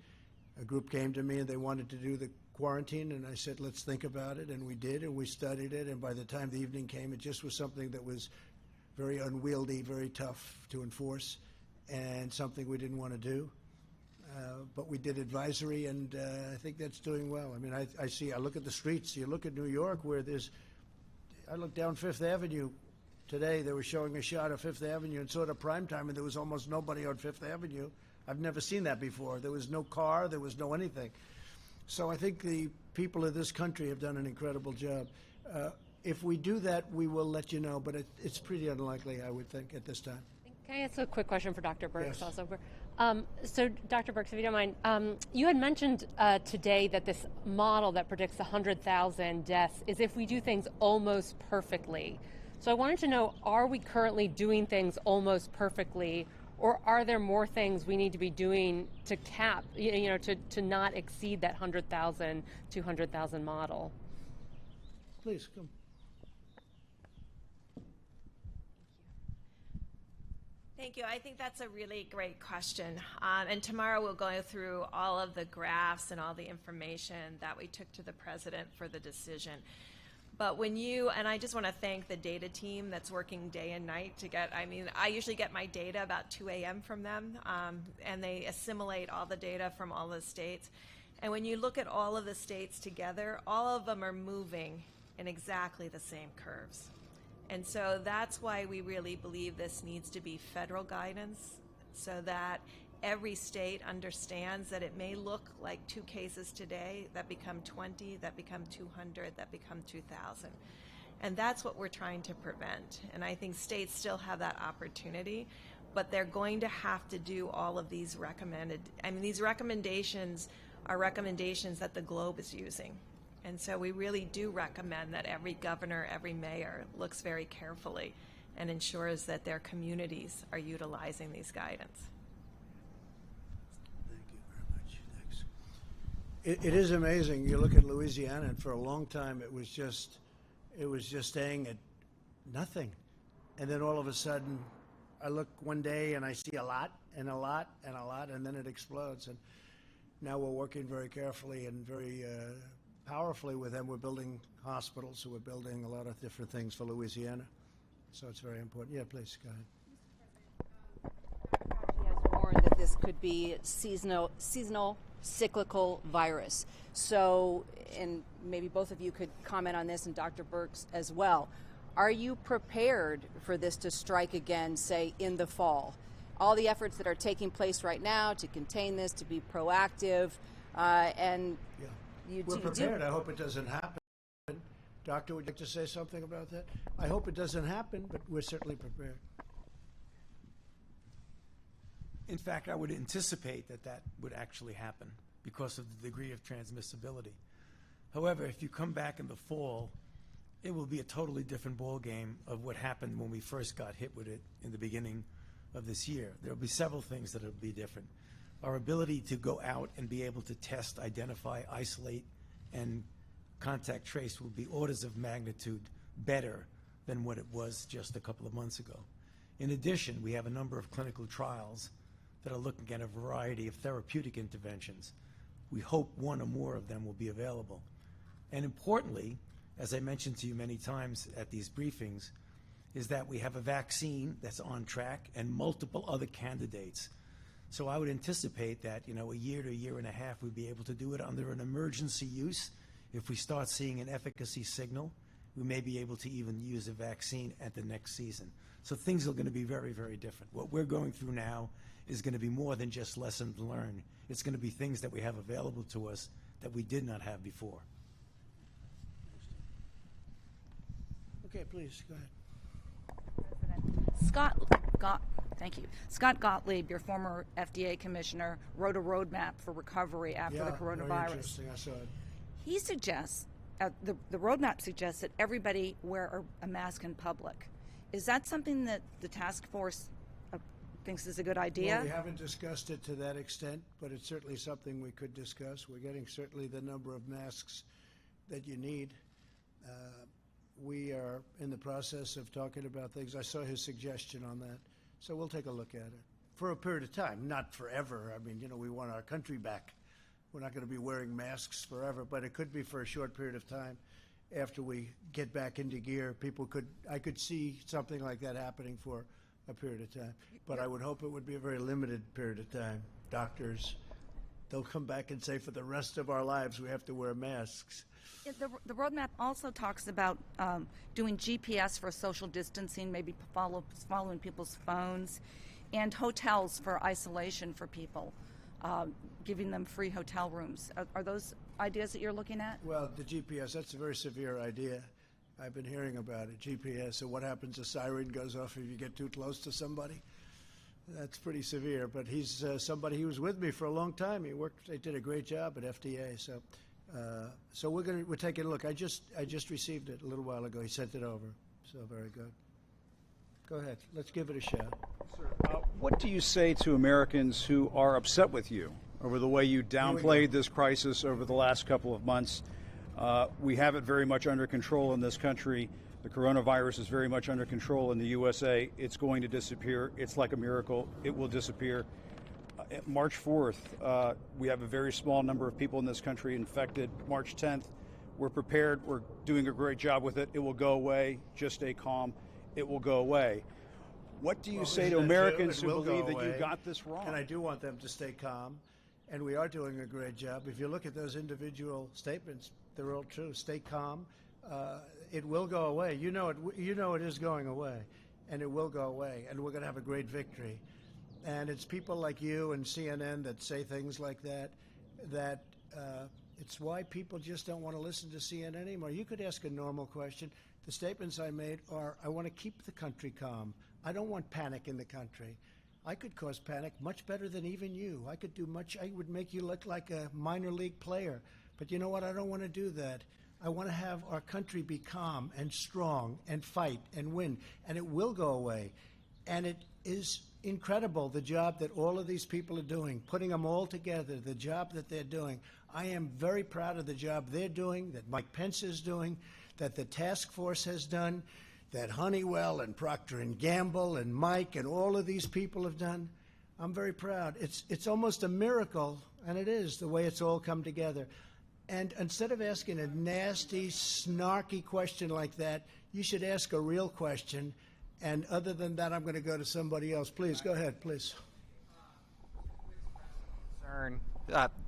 A group came to me and they wanted to do the quarantine, and I said, let's think about it, and we did, and we studied it, and by the time the evening came, it just was something that was very unwieldy, very tough to enforce, and something we didn't want to do. But we did advisory, and I think that's doing well. I mean, I look at the streets. You look at New York, where I look down Fifth Avenue today. They were showing a shot of Fifth Avenue in sort of prime time, and there was almost nobody on Fifth Avenue. I've never seen that before. There was no car. There was no anything. So I think the people of this country have done an incredible job. If we do that, we will let you know, but it's pretty unlikely, I would think, at this time. Can I ask a quick question for Dr. Birx Yes. also? So, Dr. Birx, if you don't mind, you had mentioned today that this model that predicts 100,000 deaths is if we do things almost perfectly. So I wanted to know, are we currently doing things almost perfectly, or are there more things we need to be doing to cap, to not exceed that 100,000, 200,000 model? Please, come. Thank you. I think that's a really great question. And tomorrow we'll go through all of the graphs and all the information that we took to the president for the decision. But and I just want to thank the data team that's working day and night I usually get my data about 2 a.m. from them, and they assimilate all the data from all the states. And when you look at all of the states together, all of them are moving in exactly the same curves. And so that's why we really believe this needs to be federal guidance, so that every state understands that it may look like 2 cases today that become 20, that become 200, that become 2,000. And that's what we're trying to prevent. And I think states still have that opportunity. but they're going to have to do all of these these recommendations are recommendations that the globe is using. And so we really do recommend that every governor, every mayor looks very carefully and ensures that their communities are utilizing these guidance. Thank you very much. Thanks. It is amazing. You look at Louisiana, and for a long time it was just staying at nothing. And then all of a sudden, I look one day and I see a lot and a lot and a lot, and then it explodes. And now we're working very carefully and very powerfully with them. We're building hospitals, so we're building a lot of different things for Louisiana. So it's very important. Yeah, please, go ahead. He has warned that this could be seasonal cyclical virus. So, and maybe both of you could comment on this, and Dr. Birx as well. Are you prepared for this to strike again, say, in the fall? All the efforts that are taking place right now to contain this, to be proactive, and yeah. We're prepared. I hope it doesn't happen. Doctor, would you like to say something about that? I hope it doesn't happen, but we're certainly prepared. In fact, I would anticipate that that would actually happen because of the degree of transmissibility. However, if you come back in the fall, it will be a totally different ballgame of what happened when we first got hit with it in the beginning of this year. There will be several things that will be different. Our ability to go out and be able to test, identify, isolate, and contact trace will be orders of magnitude better than what it was just a couple of months ago. In addition, we have a number of clinical trials that are looking at a variety of therapeutic interventions. We hope one or more of them will be available. And importantly, as I mentioned to you many times at these briefings, is that we have a vaccine that's on track and multiple other candidates. So I would anticipate that, a year to a year and a half, we'd be able to do it under an emergency use. If we start seeing an efficacy signal, we may be able to even use a vaccine at the next season. So things are going to be very, very different. What we're going through now is going to be more than just lessons learned. It's going to be things that we have available to us that we did not have before. Okay, please, go ahead. Thank you. Scott Gottlieb, your former FDA commissioner, wrote a roadmap for recovery after the coronavirus. Very interesting. I saw it. He suggests, the roadmap suggests that everybody wear a mask in public. Is that something that the task force thinks is a good idea? Well, we haven't discussed it to that extent, but it's certainly something we could discuss. We're getting certainly the number of masks that you need. We are in the process of talking about things. I saw his suggestion on that, so we'll take a look at it for a period of time, not forever. I mean, we want our country back. We're not going to be wearing masks forever, but it could be for a short period of time after we get back into gear. I could see something like that happening for a period of time, but I would hope it would be a very limited period of time. Doctors, they'll come back and say for the rest of our lives we have to wear masks. The roadmap also talks about doing GPS for social distancing, maybe following people's phones, and hotels for isolation for people, giving them free hotel rooms. Are those ideas that you're looking at? Well, the GPS, that's a very severe idea. I've been hearing about it, GPS. So what happens? A siren goes off if you get too close to somebody? That's pretty severe. But he's somebody, he was with me for a long time. They did a great job at FDA. So we're taking a look. I just received it a little while ago. He sent it over. So very good. Go ahead. Let's give it a shot. Sir, what do you say to Americans who are upset with you over the way you downplayed this crisis over the last couple of months? We have it very much under control in this country. The coronavirus is very much under control in the USA. It's going to disappear. It's like a miracle. It will disappear. March 4th, we have a very small number of people in this country infected. March 10th, we're prepared. We're doing a great job with it. It will go away. Just stay calm. It will go away. What do you say to Americans who believe that you got this wrong? And I do want them to stay calm, and we are doing a great job. If you look at those individual statements, they're all true. Stay calm. It will go away. You know it is going away, and it will go away, and we're going to have a great victory. And it's people like you and CNN that say things like that, it's why people just don't want to listen to CNN anymore. You could ask a normal question. The statements I made are, I want to keep the country calm. I don't want panic in the country. I could cause panic much better than even you. I could do much. I would make you look like a minor league player. But you know what? I don't want to do that. I want to have our country be calm and strong and fight and win. And it will go away. And it is incredible, the job that all of these people are doing, putting them all together, the job that they're doing. I am very proud of the job they're doing, that Mike Pence is doing, that the task force has done, that Honeywell and Procter & Gamble and Mike and all of these people have done. I'm very proud. It's almost a miracle, and it is, the way it's all come together. And instead of asking a nasty, snarky question like that, you should ask a real question. And other than that, I'm going to go to somebody else. Please, go ahead, please.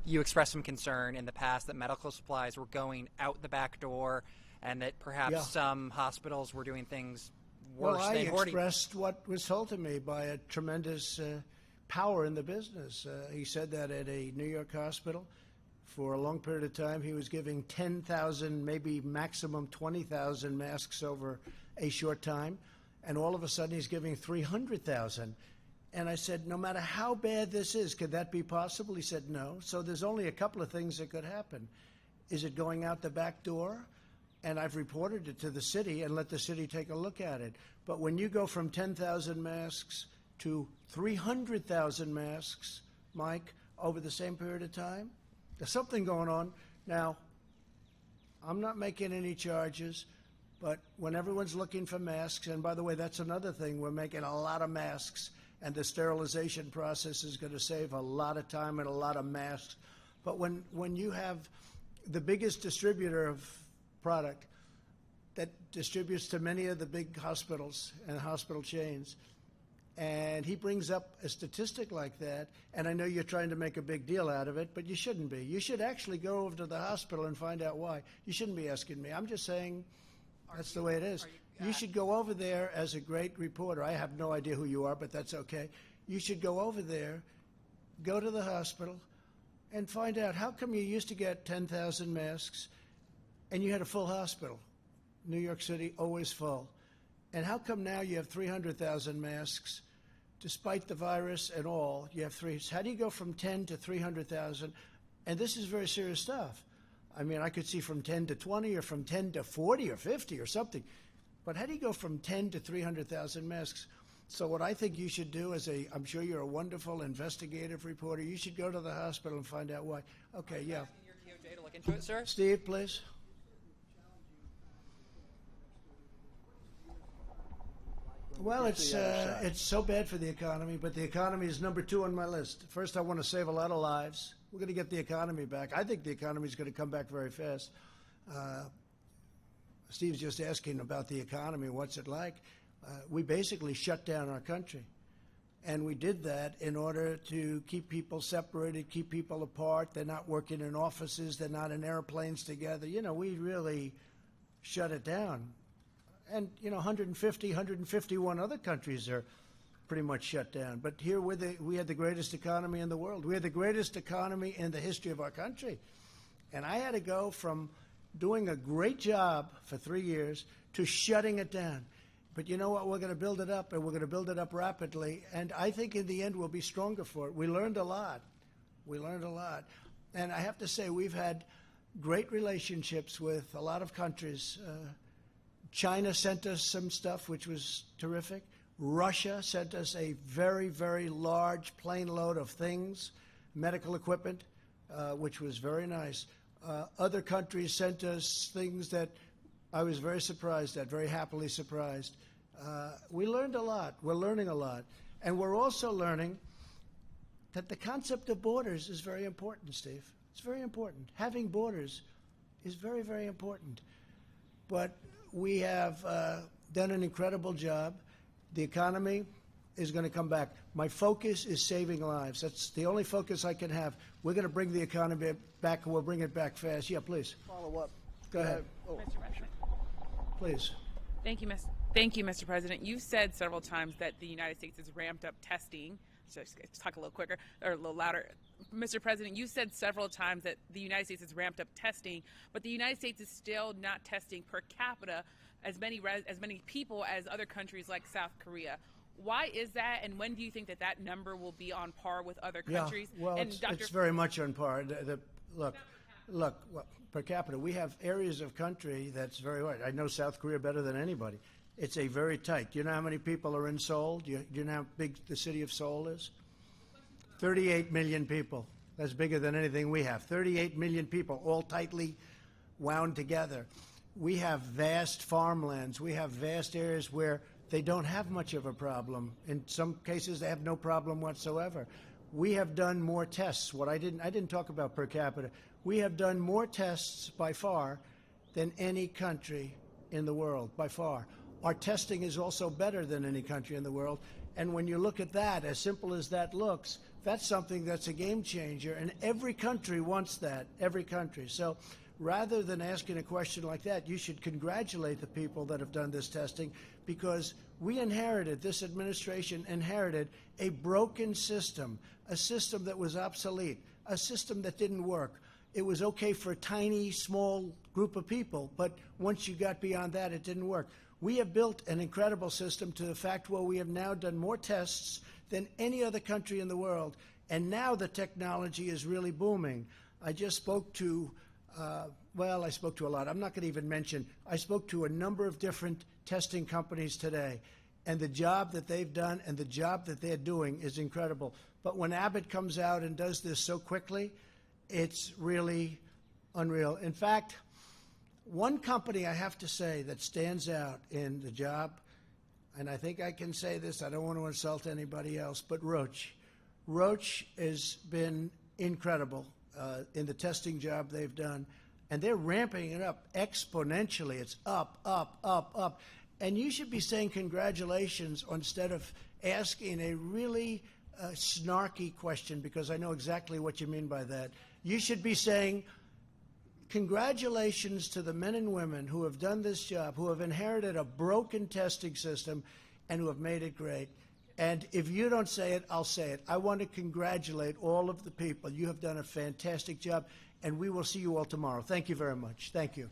You expressed some concern in the past that medical supplies were going out the back door and that perhaps some hospitals were doing things worse well, than I hoarding. expressed what was told to me by a tremendous power in the business. He said that at a New York hospital. For a long period of time, he was giving 10,000, maybe maximum 20,000 masks over a short time. And all of a sudden, he's giving 300,000. And I said, no matter how bad this is, could that be possible? He said, no. So there's only a couple of things that could happen. Is it going out the back door? And I've reported it to the city and let the city take a look at it. But when you go from 10,000 masks to 300,000 masks, Mike, over the same period of time, there's something going on. Now, I'm not making any charges, but when everyone's looking for masks, and by the way, that's another thing, we're making a lot of masks, and the sterilization process is going to save a lot of time and a lot of masks. But when you have the biggest distributor of product that distributes to many of the big hospitals and hospital chains, and he brings up a statistic like that, and I know you're trying to make a big deal out of it, but you shouldn't be. You should actually go over to the hospital and find out why. You shouldn't be asking me. I'm just saying that's the way it is. You should go over there as a great reporter. I have no idea who you are, but that's okay. You should go over there, go to the hospital, and find out how come you used to get 10,000 masks and you had a full hospital. New York City, always full. And how come now you have 300,000 masks? Despite the virus and all, you have three. How do you go from 10 to 300,000? And this is very serious stuff. I mean, I could see from 10 to 20 or from 10 to 40 or 50 or something. But how do you go from 10 to 300,000 masks? So what I think you should do is I'm sure you're a wonderful investigative reporter. You should go to the hospital and find out why. Okay, yeah. Asking your DOJ to look into it, sir? Steve, please. Well, it's so bad for the economy, but the economy is number 2 on my list. First, I want to save a lot of lives. We're going to get the economy back. I think the economy is going to come back very fast. Steve's just asking about the economy. What's it like? We basically shut down our country. And we did that in order to keep people separated, keep people apart. They're not working in offices. They're not in airplanes together. You know, we really shut it down. And, you know, 150, 151 other countries are pretty much shut down. But here we had the greatest economy in the world. We had the greatest economy in the history of our country. And I had to go from doing a great job for 3 years to shutting it down. But you know what? We're going to build it up, and we're going to build it up rapidly. And I think in the end we'll be stronger for it. We learned a lot. We learned a lot. And I have to say we've had great relationships with a lot of countries. China sent us some stuff, which was terrific. Russia sent us a very, very large plane load of things, medical equipment, which was very nice. Other countries sent us things that I was very surprised at, very happily surprised. We learned a lot. We're learning a lot. And we're also learning that the concept of borders is very important, Steve. It's very important. Having borders is very, very important. But we have done an incredible job. The economy is going to come back. My focus is saving lives. That's the only focus I can have. We're going to bring the economy back, and we'll bring it back fast. Yeah, please. Follow up. Go ahead. Mr. President. Please. Thank you, Mr. President. You've said several times that the United States has ramped up testing. Just talk a little quicker or a little louder. Mr. President, you said several times that the United States has ramped up testing, but the United States is still not testing per capita as many people as other countries like South Korea. Why is that, and when do you think that that number will be on par with other countries? Yeah, well, and it's very much on par. Look, well, per capita, we have areas of country that's very hard. I know South Korea better than anybody. It's a very tight. You know how many people are in Seoul? Do you know how big the city of Seoul is? 38 million people. That's bigger than anything we have. 38 million people, all tightly wound together. We have vast farmlands. We have vast areas where they don't have much of a problem. In some cases, they have no problem whatsoever. We have done more tests. I didn't talk about per capita. We have done more tests by far than any country in the world, by far. Our testing is also better than any country in the world. And when you look at that, as simple as that looks, that's something that's a game changer. And every country wants that, every country. So rather than asking a question like that, you should congratulate the people that have done this testing, because this administration inherited a broken system, a system that was obsolete, a system that didn't work. It was okay for a tiny, small group of people, but once you got beyond that, it didn't work. We have built an incredible system to the fact where we have now done more tests than any other country in the world, and now the technology is really booming. I just spoke to, I spoke to a lot. I'm not going to even mention. I spoke to a number of different testing companies today, and the job that they've done and the job that they're doing is incredible. But when Abbott comes out and does this so quickly, it's really unreal. In fact, one company I have to say that stands out in the job, and I think I can say this, I don't want to insult anybody else, but Roche. Roche has been incredible in the testing job they've done, and they're ramping it up exponentially. It's up, up, up, up. And you should be saying congratulations instead of asking a really snarky question, because I know exactly what you mean by that. You should be saying, congratulations to the men and women who have done this job, who have inherited a broken testing system and who have made it great. And if you don't say it, I'll say it. I want to congratulate all of the people. You have done a fantastic job, and we will see you all tomorrow. Thank you very much. Thank you.